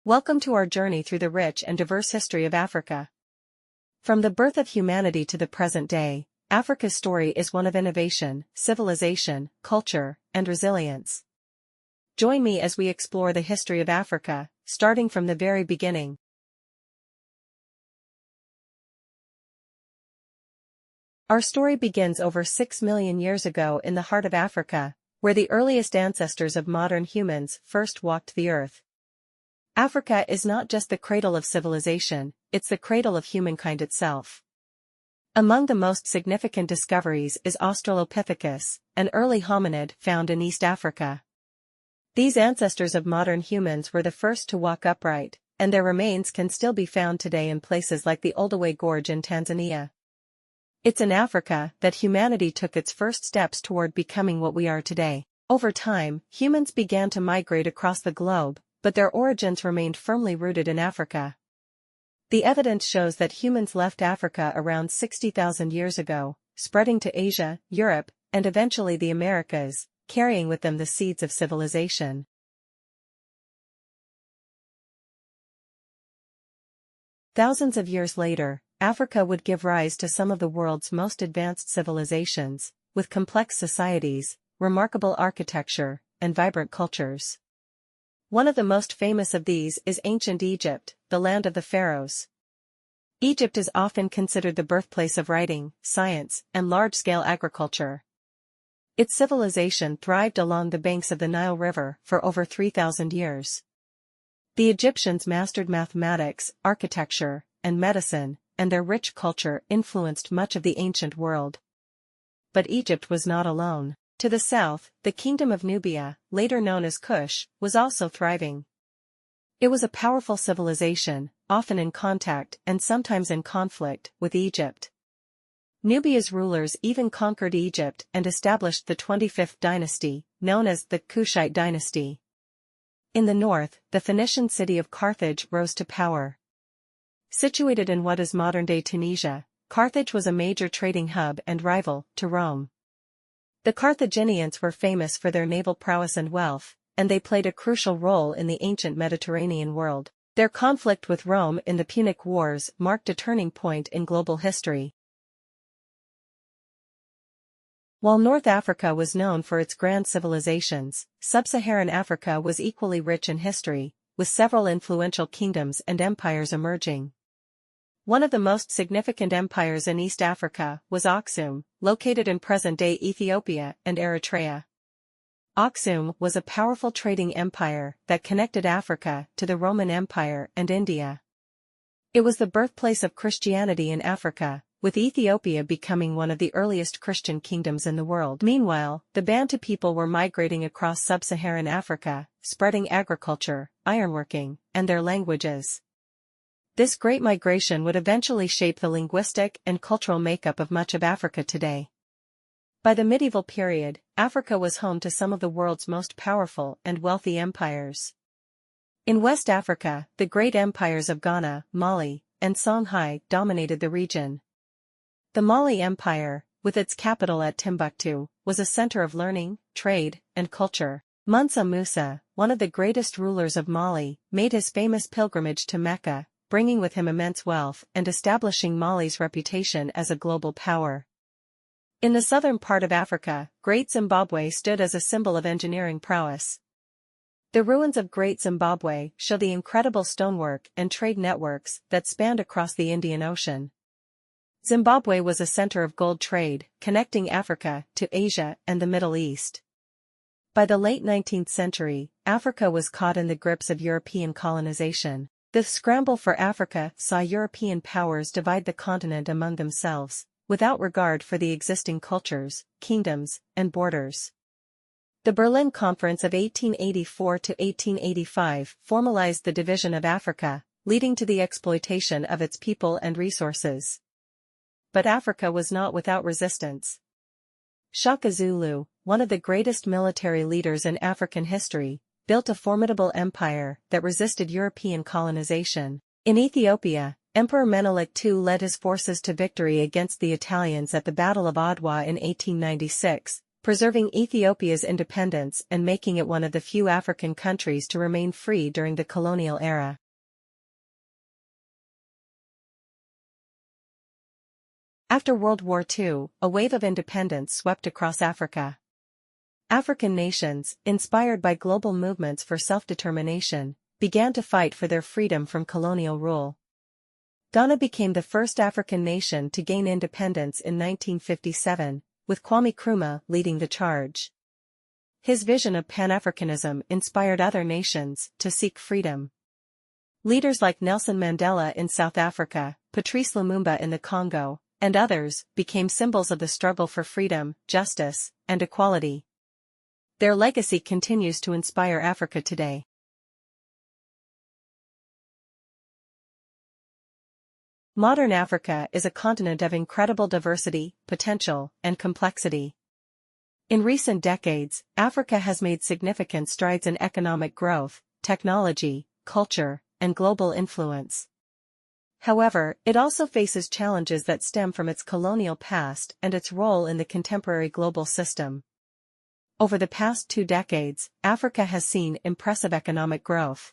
Welcome to our journey through the rich and diverse history of Africa. From the birth of humanity to the present day, Africa's story is one of innovation, civilization, culture, and resilience. Join me as we explore the history of Africa, starting from the very beginning. Our story begins over 6 million years ago in the heart of Africa, where the earliest ancestors of modern humans first walked the earth. Africa is not just the cradle of civilization, it's the cradle of humankind itself. Among the most significant discoveries is Australopithecus, an early hominid found in East Africa. These ancestors of modern humans were the first to walk upright, and their remains can still be found today in places like the Olduvai Gorge in Tanzania. It's in Africa that humanity took its first steps toward becoming what we are today. Over time, humans began to migrate across the globe, but their origins remained firmly rooted in Africa. The evidence shows that humans left Africa around 60,000 years ago, spreading to Asia, Europe, and eventually the Americas, carrying with them the seeds of civilization. Thousands of years later, Africa would give rise to some of the world's most advanced civilizations, with complex societies, remarkable architecture, and vibrant cultures. One of the most famous of these is ancient Egypt, the land of the pharaohs. Egypt is often considered the birthplace of writing, science, and large-scale agriculture. Its civilization thrived along the banks of the Nile River for over 3,000 years. The Egyptians mastered mathematics, architecture, and medicine, and their rich culture influenced much of the ancient world. But Egypt was not alone. To the south, the Kingdom of Nubia, later known as Kush, was also thriving. It was a powerful civilization, often in contact and sometimes in conflict with Egypt. Nubia's rulers even conquered Egypt and established the 25th dynasty, known as the Kushite dynasty. In the north, the Phoenician city of Carthage rose to power. Situated in what is modern-day Tunisia, Carthage was a major trading hub and rival to Rome. The Carthaginians were famous for their naval prowess and wealth, and they played a crucial role in the ancient Mediterranean world. Their conflict with Rome in the Punic Wars marked a turning point in global history. While North Africa was known for its grand civilizations, sub-Saharan Africa was equally rich in history, with several influential kingdoms and empires emerging. One of the most significant empires in East Africa was Aksum, located in present-day Ethiopia and Eritrea. Aksum was a powerful trading empire that connected Africa to the Roman Empire and India. It was the birthplace of Christianity in Africa, with Ethiopia becoming one of the earliest Christian kingdoms in the world. Meanwhile, the Bantu people were migrating across sub-Saharan Africa, spreading agriculture, ironworking, and their languages. This great migration would eventually shape the linguistic and cultural makeup of much of Africa today. By the medieval period, Africa was home to some of the world's most powerful and wealthy empires. In West Africa, the great empires of Ghana, Mali, and Songhai dominated the region. The Mali Empire, with its capital at Timbuktu, was a center of learning, trade, and culture. Mansa Musa, one of the greatest rulers of Mali, made his famous pilgrimage to Mecca, bringing with him immense wealth and establishing Mali's reputation as a global power. In the southern part of Africa, Great Zimbabwe stood as a symbol of engineering prowess. The ruins of Great Zimbabwe show the incredible stonework and trade networks that spanned across the Indian Ocean. Zimbabwe was a center of gold trade, connecting Africa to Asia and the Middle East. By the late 19th century, Africa was caught in the grips of European colonization. The scramble for Africa saw European powers divide the continent among themselves, without regard for the existing cultures, kingdoms, and borders. The Berlin Conference of 1884 to 1885 formalized the division of Africa, leading to the exploitation of its people and resources. But Africa was not without resistance. Shaka Zulu, one of the greatest military leaders in African history, built a formidable empire that resisted European colonization. In Ethiopia, Emperor Menelik II led his forces to victory against the Italians at the Battle of Adwa in 1896, preserving Ethiopia's independence and making it one of the few African countries to remain free during the colonial era. After World War II, a wave of independence swept across Africa. African nations, inspired by global movements for self-determination, began to fight for their freedom from colonial rule. Ghana became the first African nation to gain independence in 1957, with Kwame Nkrumah leading the charge. His vision of Pan-Africanism inspired other nations to seek freedom. Leaders like Nelson Mandela in South Africa, Patrice Lumumba in the Congo, and others became symbols of the struggle for freedom, justice, and equality. Their legacy continues to inspire Africa today. Modern Africa is a continent of incredible diversity, potential, and complexity. In recent decades, Africa has made significant strides in economic growth, technology, culture, and global influence. However, it also faces challenges that stem from its colonial past and its role in the contemporary global system. Over the past 2 decades, Africa has seen impressive economic growth.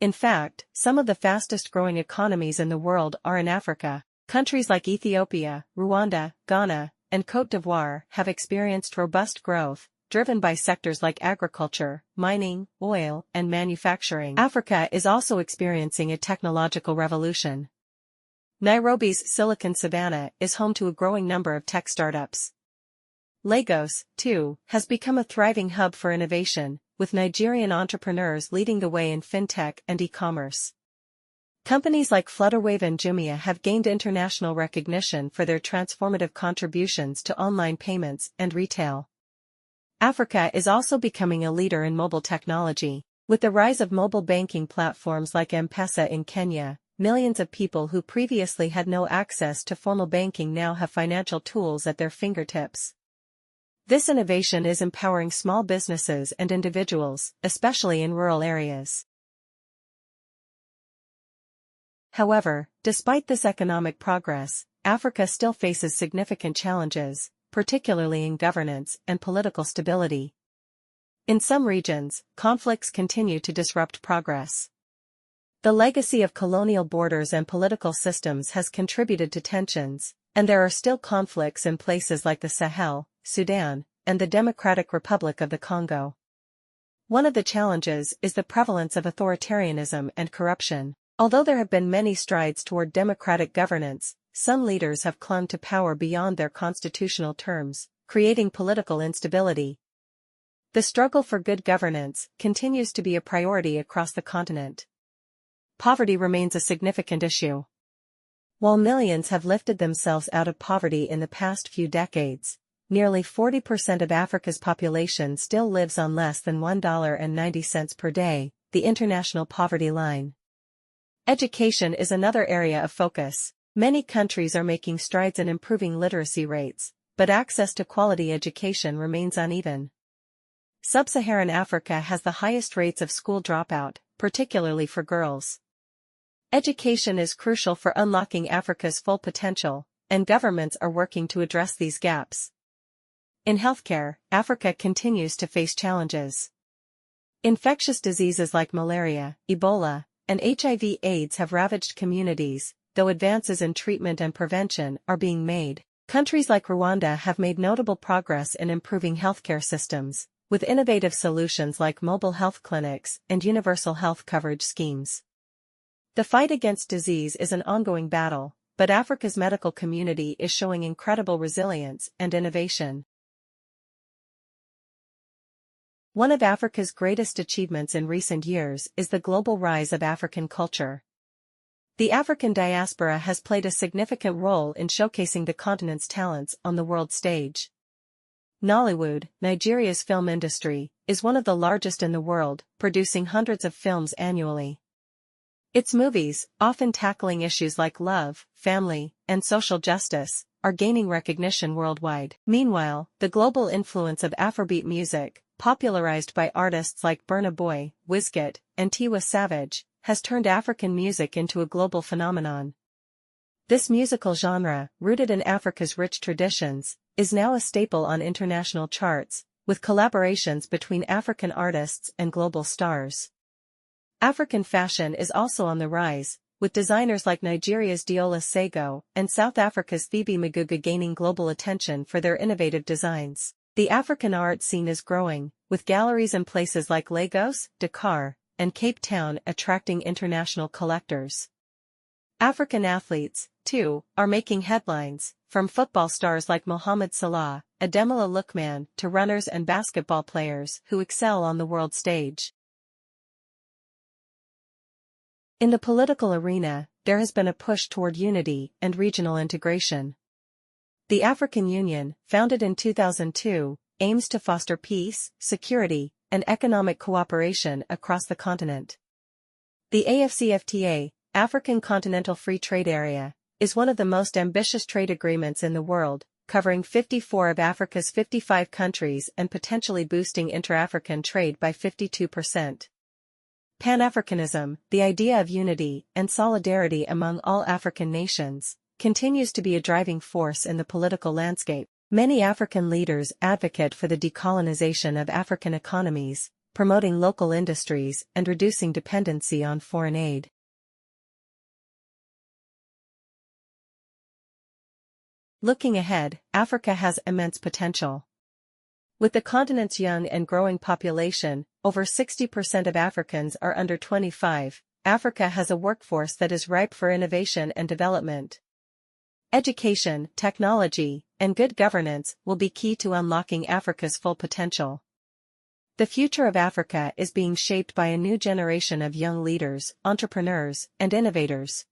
In fact, some of the fastest-growing economies in the world are in Africa. Countries like Ethiopia, Rwanda, Ghana, and Côte d'Ivoire have experienced robust growth, driven by sectors like agriculture, mining, oil, and manufacturing. Africa is also experiencing a technological revolution. Nairobi's Silicon Savannah is home to a growing number of tech startups. Lagos, too, has become a thriving hub for innovation, with Nigerian entrepreneurs leading the way in fintech and e-commerce. Companies like Flutterwave and Jumia have gained international recognition for their transformative contributions to online payments and retail. Africa is also becoming a leader in mobile technology. With the rise of mobile banking platforms like M-Pesa in Kenya, millions of people who previously had no access to formal banking now have financial tools at their fingertips. This innovation is empowering small businesses and individuals, especially in rural areas. However, despite this economic progress, Africa still faces significant challenges, particularly in governance and political stability. In some regions, conflicts continue to disrupt progress. The legacy of colonial borders and political systems has contributed to tensions, and there are still conflicts in places like the Sahel, Sudan, and the Democratic Republic of the Congo. One of the challenges is the prevalence of authoritarianism and corruption. Although there have been many strides toward democratic governance, some leaders have clung to power beyond their constitutional terms, creating political instability. The struggle for good governance continues to be a priority across the continent. Poverty remains a significant issue. While millions have lifted themselves out of poverty in the past few decades, nearly 40% of Africa's population still lives on less than $1.90 per day, the international poverty line. Education is another area of focus. Many countries are making strides in improving literacy rates, but access to quality education remains uneven. Sub-Saharan Africa has the highest rates of school dropout, particularly for girls. Education is crucial for unlocking Africa's full potential, and governments are working to address these gaps. In healthcare, Africa continues to face challenges. Infectious diseases like malaria, Ebola, and HIV/AIDS have ravaged communities, though advances in treatment and prevention are being made. Countries like Rwanda have made notable progress in improving healthcare systems, with innovative solutions like mobile health clinics and universal health coverage schemes. The fight against disease is an ongoing battle, but Africa's medical community is showing incredible resilience and innovation. One of Africa's greatest achievements in recent years is the global rise of African culture. The African diaspora has played a significant role in showcasing the continent's talents on the world stage. Nollywood, Nigeria's film industry, is one of the largest in the world, producing hundreds of films annually. Its movies, often tackling issues like love, family, and social justice, are gaining recognition worldwide. Meanwhile, the global influence of Afrobeat music, popularized by artists like Burna Boy, Wizkid, and Tiwa Savage, has turned African music into a global phenomenon. This musical genre, rooted in Africa's rich traditions, is now a staple on international charts, with collaborations between African artists and global stars. African fashion is also on the rise, with designers like Nigeria's Diola Sego and South Africa's Phoebe Maguga gaining global attention for their innovative designs. The African art scene is growing, with galleries in places like Lagos, Dakar, and Cape Town attracting international collectors. African athletes, too, are making headlines, from football stars like Mohamed Salah, Ademola Lookman, to runners and basketball players who excel on the world stage. In the political arena, there has been a push toward unity and regional integration. The African Union, founded in 2002, aims to foster peace, security, and economic cooperation across the continent. The AfCFTA, African Continental Free Trade Area, is one of the most ambitious trade agreements in the world, covering 54 of Africa's 55 countries and potentially boosting inter-African trade by 52%. Pan-Africanism, the idea of unity and solidarity among all African nations, continues to be a driving force in the political landscape. Many African leaders advocate for the decolonization of African economies, promoting local industries and reducing dependency on foreign aid. Looking ahead, Africa has immense potential. With the continent's young and growing population, over 60% of Africans are under 25, Africa has a workforce that is ripe for innovation and development. Education, technology, and good governance will be key to unlocking Africa's full potential. The future of Africa is being shaped by a new generation of young leaders, entrepreneurs, and innovators.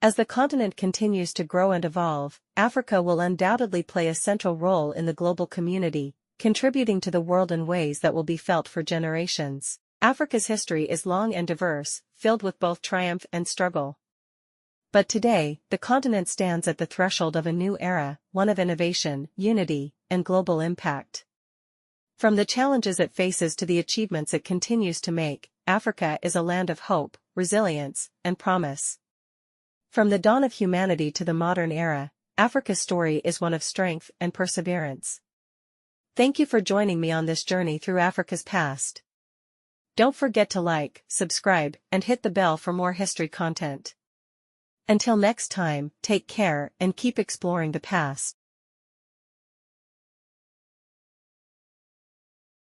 As the continent continues to grow and evolve, Africa will undoubtedly play a central role in the global community, contributing to the world in ways that will be felt for generations. Africa's history is long and diverse, filled with both triumph and struggle. But today, the continent stands at the threshold of a new era, one of innovation, unity, and global impact. From the challenges it faces to the achievements it continues to make, Africa is a land of hope, resilience, and promise. From the dawn of humanity to the modern era, Africa's story is one of strength and perseverance. Thank you for joining me on this journey through Africa's past. Don't forget to like, subscribe, and hit the bell for more history content. Until next time, take care and keep exploring the past.